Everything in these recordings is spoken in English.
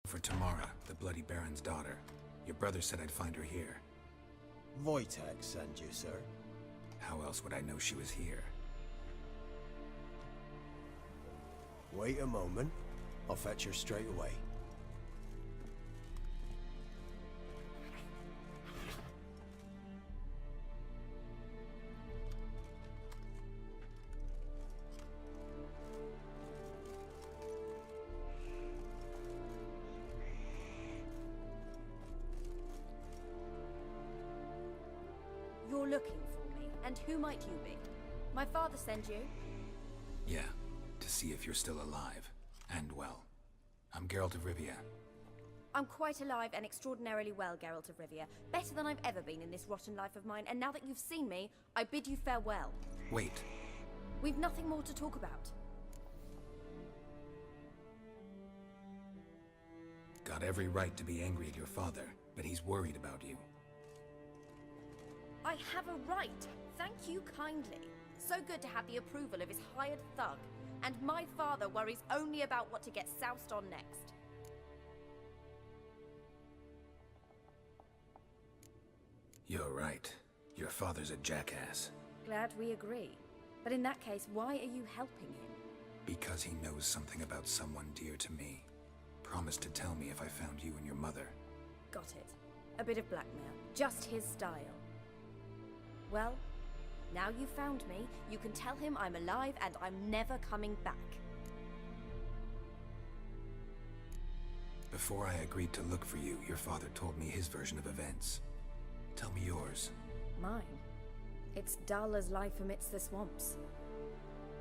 For Tamara, the Bloody Baron's daughter. Your brother said I'd find her here. Wojtek sent you, sir. How else would I know she was here? Wait a moment. I'll fetch her straight away. You're looking for me, and who might you be? My father sent you? Yeah, to see if you're still alive. And well. I'm Geralt of Rivia. I'm quite alive and extraordinarily well, Geralt of Rivia. Better than I've ever been in this rotten life of mine, and now that you've seen me, I bid you farewell. Wait. We've nothing more to talk about. Got every right to be angry at your father, but he's worried about you. I have a right. Thank you kindly. So good to have the approval of his hired thug. And my father worries only about what to get soused on next. You're right. Your father's a jackass. Glad we agree. But in that case, why are you helping him? Because he knows something about someone dear to me. Promised to tell me if I found you and your mother. Got it. A bit of blackmail. Just his style. Well, now you've found me, you can tell him I'm alive and I'm never coming back. Before I agreed to look for you, your father told me his version of events. Tell me yours. Mine? It's dull as life amidst the swamps.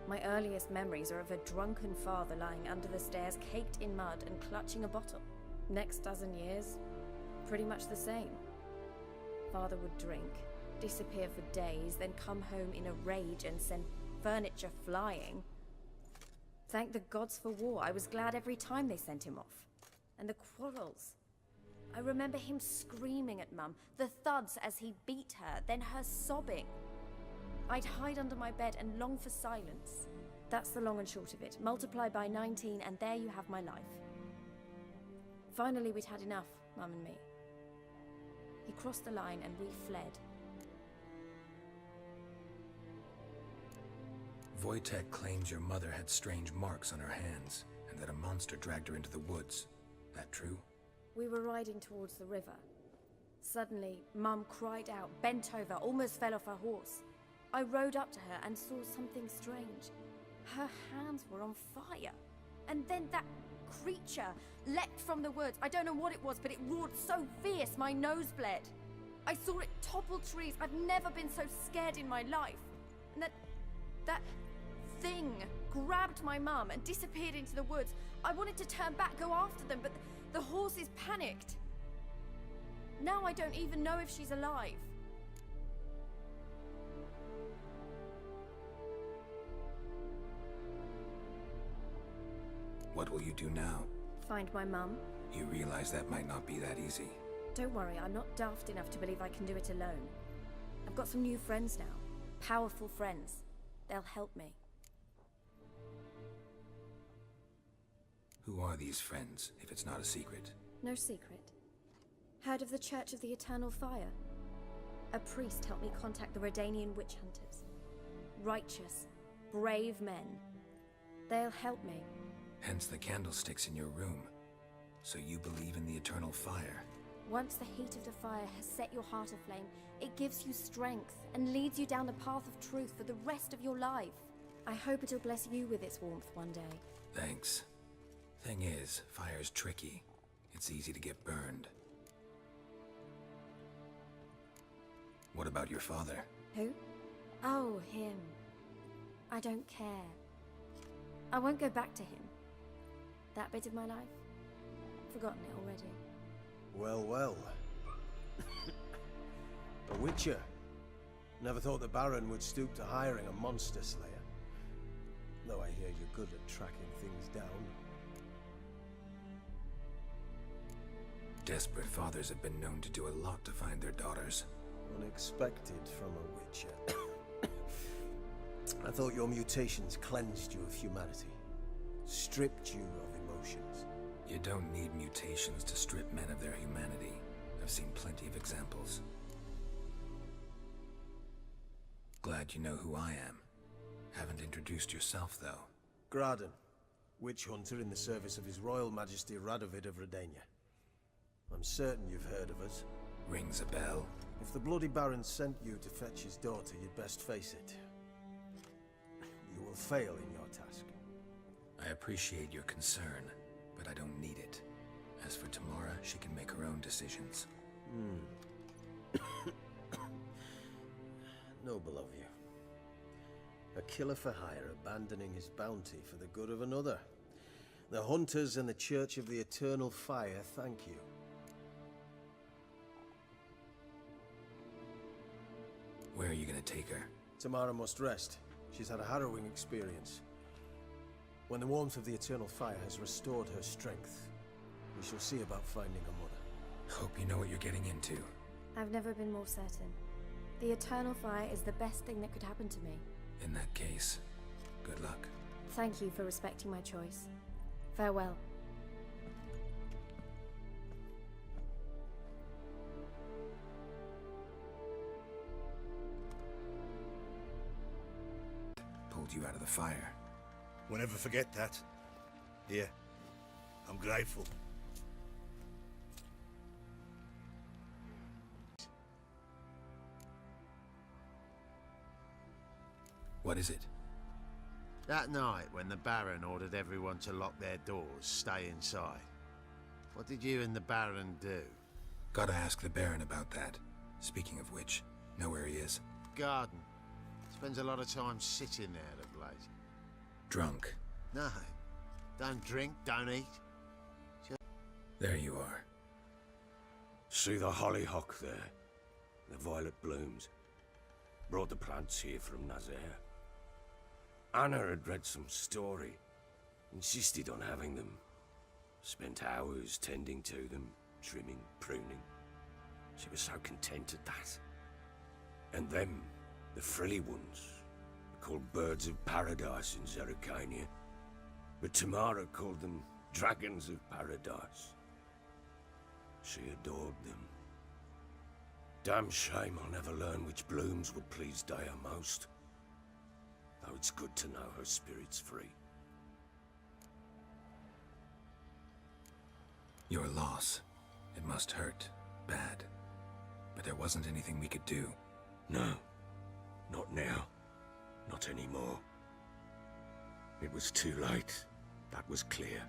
My earliest memories are of a drunken father lying under the stairs, caked in mud and clutching a bottle. Next dozen years, pretty much the same. Father would drink, disappear for days, then come home in a rage and send furniture flying. Thank the gods for war. I was glad every time they sent him off. And the quarrels. I remember him screaming at Mum, the thuds as he beat her, then her sobbing. I'd hide under my bed and long for silence. That's the long and short of it. Multiply by 19 and there you have my life. Finally we'd had enough, Mum and me. He crossed the line and we fled. Wojtek claims your mother had strange marks on her hands, and that a monster dragged her into the woods. That true? We were riding towards the river. Suddenly, Mum cried out, bent over, almost fell off her horse. I rode up to her and saw something strange. Her hands were on fire. And then that creature leapt from the woods. I don't know what it was, but it roared so fierce my nose bled. I saw it topple trees. I've never been so scared in my life. And that thing grabbed my mum and disappeared into the woods. I wanted to turn back, go after them, but the horses panicked. Now I don't even know if she's alive. What will you do now? Find my mum. You realize that might not be that easy. Don't worry, I'm not daft enough to believe I can do it alone. I've got some new friends now. Powerful friends. They'll help me. Who are these friends, if it's not a secret? No secret. Heard of the Church of the Eternal Fire? A priest helped me contact the Redanian witch hunters. Righteous, brave men. They'll help me. Hence the candlesticks in your room. So you believe in the eternal fire? Once the heat of the fire has set your heart aflame, it gives you strength and leads you down the path of truth for the rest of your life. I hope it'll bless you with its warmth one day. Thanks. Thing is, fire's tricky. It's easy to get burned. What about your father? Who? Oh, him. I don't care. I won't go back to him. That bit of my life? Forgotten it already. Well, well. A witcher. Never thought the Baron would stoop to hiring a monster slayer. Though I hear you're good at tracking things down. Desperate fathers have been known to do a lot to find their daughters. Unexpected from a witcher. I thought your mutations cleansed you of humanity. Stripped you of emotions. You don't need mutations to strip men of their humanity. I've seen plenty of examples. Glad you know who I am. Haven't introduced yourself, though. Graden, witch hunter in the service of His Royal Majesty Radovid of Redania. I'm certain you've heard of us. Rings a bell. If the Bloody Baron sent you to fetch his daughter, you'd best face it. You will fail in your task. I appreciate your concern, but I don't need it. As for Tamara, she can make her own decisions. Noble of you. A killer for hire abandoning his bounty for the good of another. The Hunters and the Church of the Eternal Fire thank you. Where are you gonna take her? Tamara must rest. She's had a harrowing experience. When the warmth of the Eternal Fire has restored her strength, we shall see about finding her mother. Hope you know what you're getting into. I've never been more certain. The Eternal Fire is the best thing that could happen to me. In that case, good luck. Thank you for respecting my choice. Farewell. Pulled you out of the fire. Won't ever forget that. Here, I'm grateful. What is it? That night when the Baron ordered everyone to lock their doors, stay inside. What did you and the Baron do? Gotta ask the Baron about that. Speaking of which, know where he is? Garden. Spends a lot of time sitting there of late. Drunk. No. Don't drink, don't eat. There you are. See the hollyhock there? The violet blooms. Brought the plants here from Nazaire. Anna had read some story. Insisted on having them. Spent hours tending to them, trimming, pruning. She was so content at that. And them, the frilly ones, called birds of paradise in Zerrikania. But Tamara called them dragons of paradise. She adored them. Damn shame I'll never learn which blooms would please Dea most. Though it's good to know her spirit's free. Your loss. It must hurt. Bad. But there wasn't anything we could do. No. Not now. Not anymore. It was too late. That was clear.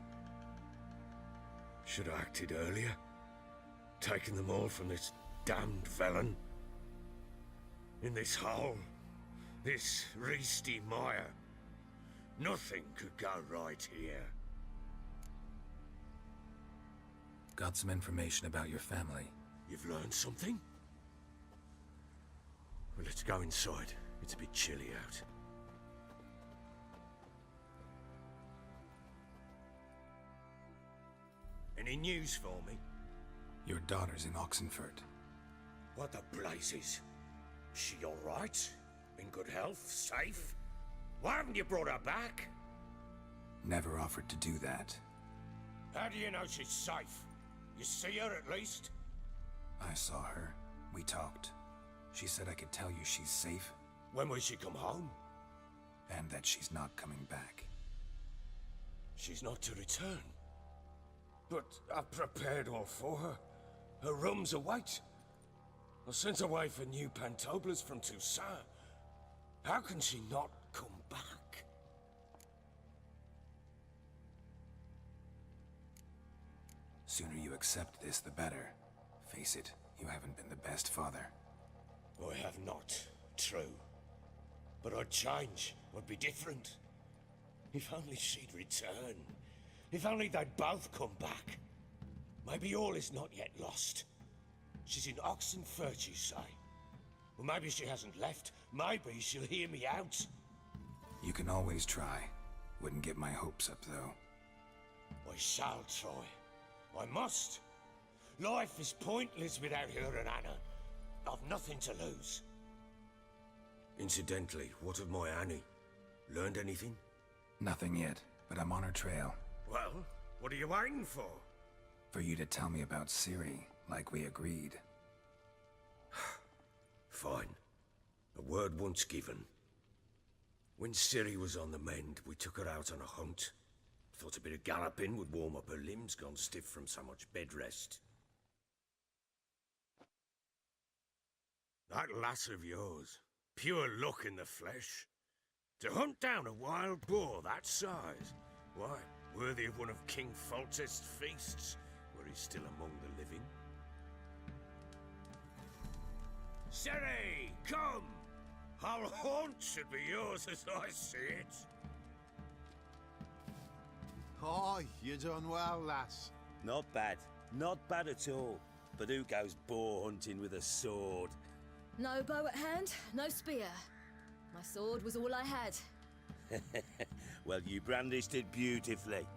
Should have acted earlier. Taken them all from this damned felon. In this hole. This reesty mire. Nothing could go right here. Got some information about your family. You've learned something? Well, let's go inside. It's a bit chilly out. Any news for me? Your daughter's in Oxenfurt. What the blazes? She all right? In good health? Safe? Why haven't you brought her back? Never offered to do that. How do you know she's safe? You see her at least? I saw her. We talked. She said I could tell you she's safe. When will she come home? And that she's not coming back. She's not to return. But I've prepared all for her. Her rooms await. I sent away for new pantoblas from Toussaint. How can she not come back? Sooner you accept this, the better. Face it, you haven't been the best father. I have not, true. But I'd change, I'd be different. If only she'd return. If only they'd both come back. Maybe all is not yet lost. She's in Oxenfurt, you say? Well, maybe she hasn't left. Maybe she'll hear me out. You can always try. Wouldn't get my hopes up, though. I shall try. I must. Life is pointless without her and Anna. I've nothing to lose. Incidentally, what of my Annie? Learned anything? Nothing yet, but I'm on her trail. Well, What are you waiting for? For you to tell me about Ciri, like we agreed. Fine. A word once given. When Ciri was on the mend, we took her out on a hunt. Thought a bit of galloping would warm up her limbs, gone stiff from so much bed rest. That lass of yours, pure luck in the flesh. To hunt down a wild boar that size, why, worthy of one of King Foltest's feasts, were he still among the living. Ciri, come! Our haunt should be yours as I see it. Oh, you done well, lass. Not bad. Not bad at all. But who goes boar hunting with a sword? No bow at hand, no spear. My sword was all I had. Well, you brandished it beautifully.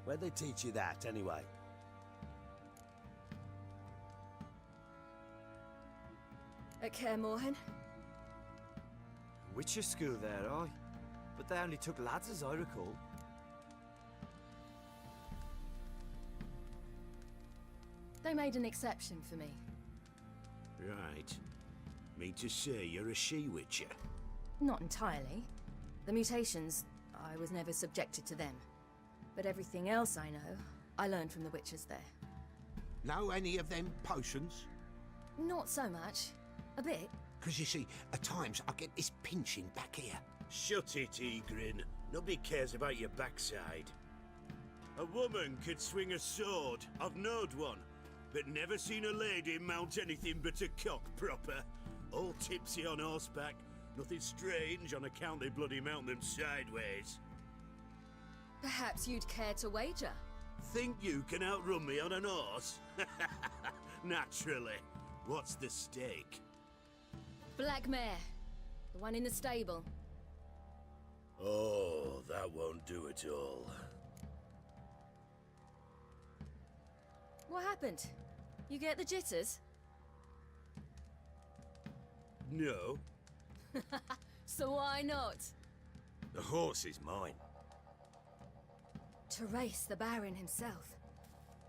Where'd they teach you that, anyway? At Kaer Morhen. Witcher school there, aye. But they only took lads, as I recall. They made an exception for me. Right. Mean to say you're a she-witcher? Not entirely. The mutations, I was never subjected to them. But everything else I know, I learned from the witches there. Know any of them potions? Not so much. A bit. Because you see, at times I get this pinching back here. Shut it, Egrin. Nobody cares about your backside. A woman could swing a sword. I've knowed one. But never seen a lady mount anything but a cock proper. All tipsy on horseback. Nothing strange on account they bloody mount them sideways. Perhaps you'd care to wager? Think you can outrun me on an horse? Naturally. What's the stake? Black mare. The one in the stable. Oh, that won't do it all. What happened? You get the jitters? No. So why not? The horse is mine. To race the Baron himself.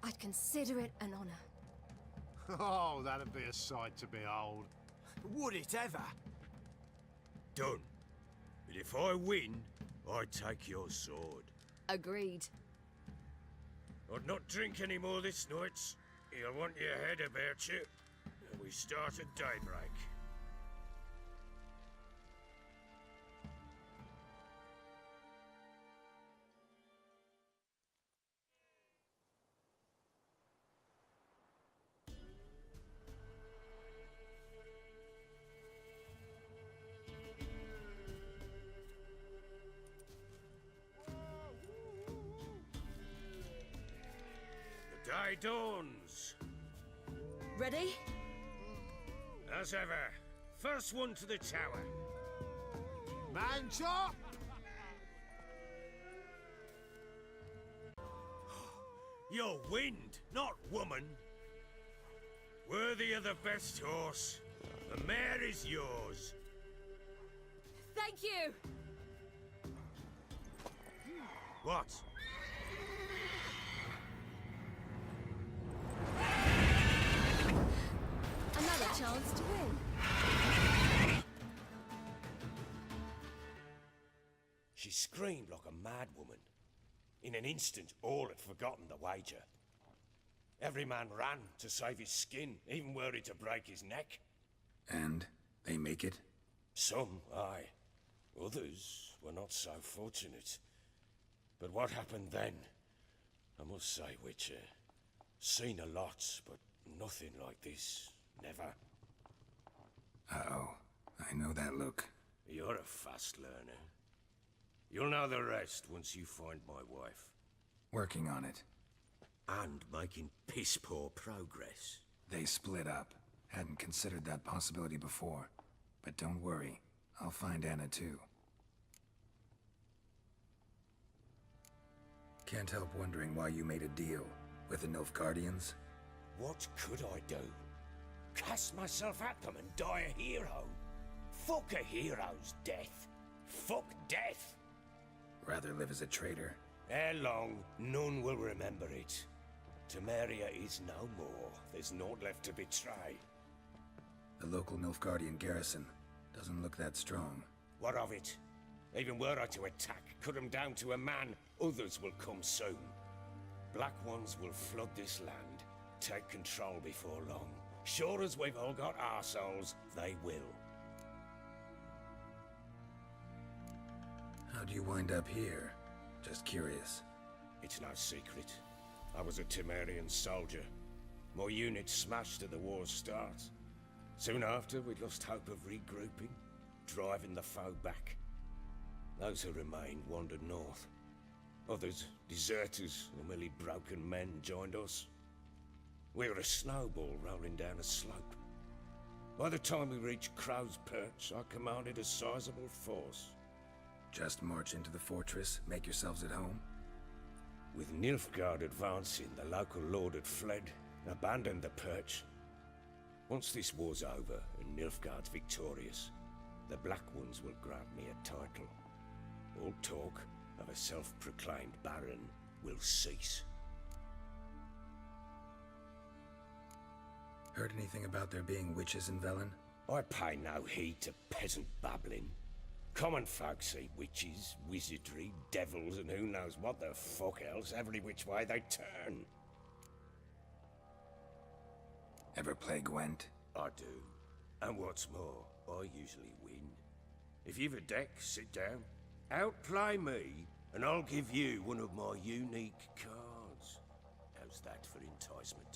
I'd consider it an honor. Oh, that'd be a sight to behold. Would it ever? Done. But if I win, I take your sword. Agreed. I'd not drink any more this night. You'll want your head about you. And we start at daybreak. Day dawns. Ready? As ever, first one to the tower. Man chop! You're wind, not woman. Worthy of the best horse. The mare is yours. Thank you! What? Another chance to win. She screamed like a mad woman. In an instant, all had forgotten the wager. Every man ran to save his skin, even were he to break his neck. And they make it? Some, aye. Others were not so fortunate. But what happened then? I must say, Witcher, seen a lot, but nothing like this. Never. Uh-oh. I know that look. You're a fast learner. You'll know the rest once you find my wife. Working on it. And making piss-poor progress. They split up. Hadn't considered that possibility before. But don't worry. I'll find Anna too. Can't help wondering why you made a deal with the Nilfgaardians. What could I do? Cast myself at them and die a hero? Fuck a hero's death. Fuck death. Rather live as a traitor Ere long, none will remember it. Temeria is no more. There's naught left to betray. The local Nilfgaardian garrison doesn't look that strong. What of it? Even were I to attack, cut them down to a man, others will come soon. Black Ones will flood this land, take control before long. Sure as we've all got arseholes, they will. How do you wind up here? Just curious. It's no secret. I was a Temerian soldier. My unit smashed at the war's start. Soon after, we'd lost hope of regrouping, driving the foe back. Those who remained wandered north. Others, deserters or merely broken men, joined us. We were a snowball rolling down a slope. By the time we reached Crow's Perch, I commanded a sizable force. Just march into the fortress, make yourselves at home? With Nilfgaard advancing, the local lord had fled, abandoned the Perch. Once this war's over and Nilfgaard's victorious, the Black Ones will grant me a title. All talk of a self-proclaimed baron will cease. Heard anything about there being witches in Velen? I pay no heed to peasant babbling. Common folk see witches, wizardry, devils, and who knows what the fuck else every which way they turn. Ever play Gwent? I do. And what's more, I usually win. If you've a deck, sit down. Outplay me, and I'll give you one of my unique cards. How's that for enticement?